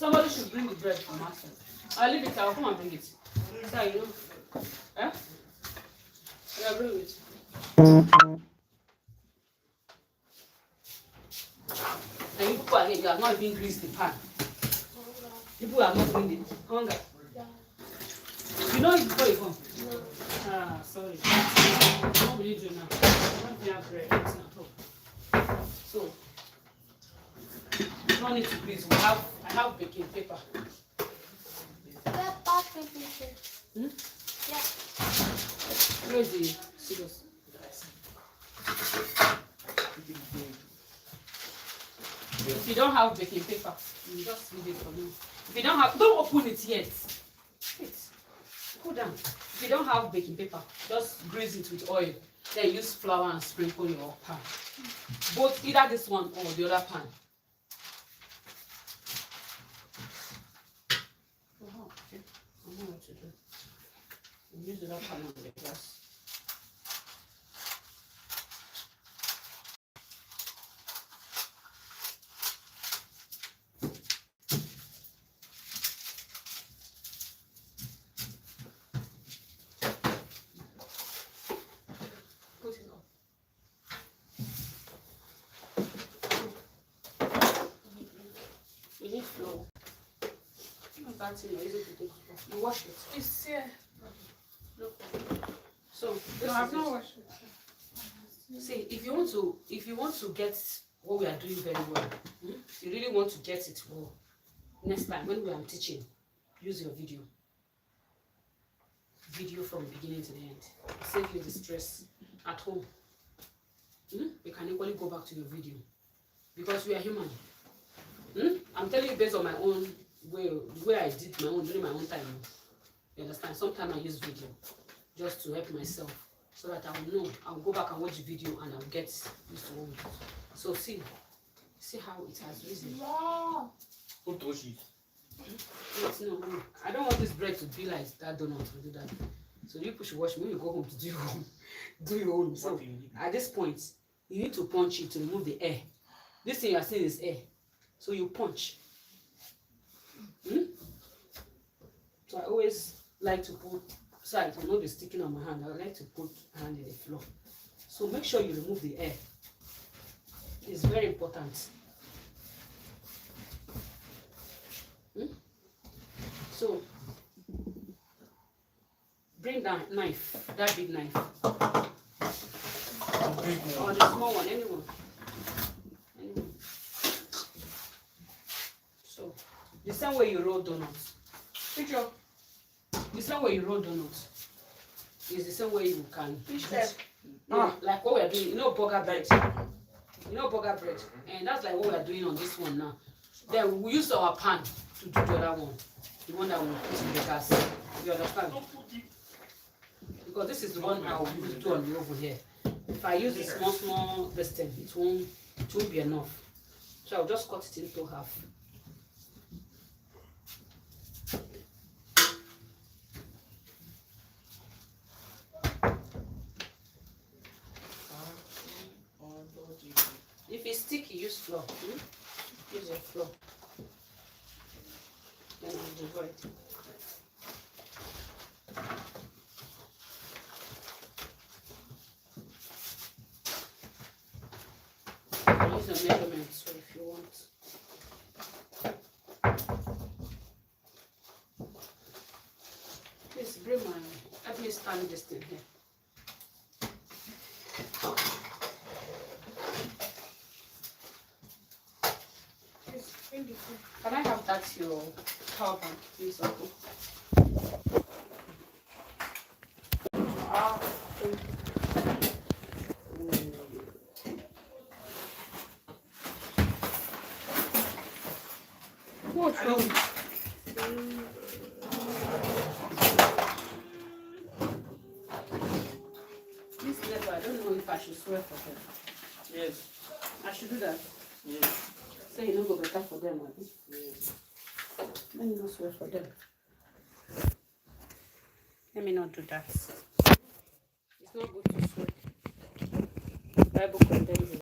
Somebody should bring the bread from outside. I'll leave it. I'll come and bring it. So you know. Eh? I'll bring it. And you people are here, you have not even greased the pan. People are not doing it. Hunger. You know it before you come? No. Ah, sorry. What will you do now? I don't have bread. It's not home. So, you don't need to grease. I have baking paper. Hmm? Yeah. Where's the scissors? If you don't have baking paper, you just leave it for me. If you don't have, don't open it yet. Wait, cool down. If you don't have baking paper, just grease it with oil. Then use flour and sprinkle your pan. Both either this one or the other pan. Oh, okay. I know what to do. Use the other pan on the glass. You need flour. That's easy to take. You wash it. It's here. No. So No, I've not washed it. See, if you want to get what we are doing very well, you really want to get it well. Next time when we are teaching, use your video. Video from beginning to the end. Save you the stress at home. You can equally go back to your video because we are human. I'm telling you based on my own way I did my own during my own time. You understand? Sometimes I use video just to help myself so that I will know. I'll go back and watch the video and I'll get used to what we do. So see how it has risen. Wow. Wait, no, I don't want this bread to be like that donut to do that. So you should watch me when you go home to do your own. So at this point, you need to punch it to remove the air. This thing you are seeing is air. So you punch. So I always like to put, so it will not be sticking on my hand. I like to put hand in the floor. So make sure you remove the air. It's very important. So bring that knife, that big knife. Or the small one, anyone. So the same way you roll donuts. Picture. The same way you roll donuts is the same way you can. Like what we are doing, you know, burger bread. You know, burger bread, and that's like what we are doing on this one now. Then we use our pan to do the other one, the one that we put in the gas. You understand? Because this is the one I will do on the oven here. If I use the small this thing, it won't be enough. So I'll just cut it into half. If it's sticky, use flour. Use your flour. Then I'll divide it. I'll use a measurement, so if you want. Please bring let me stand this thing here. Can I have that your power bank, please, Uncle? What's wrong? This level, I don't know if I should swear for them. Yes. I should do that. Yes. Say you don't go better for them, right? Yes. Let me not swear for them. Let me not do that. It's not good to swear. The Bible condemns it.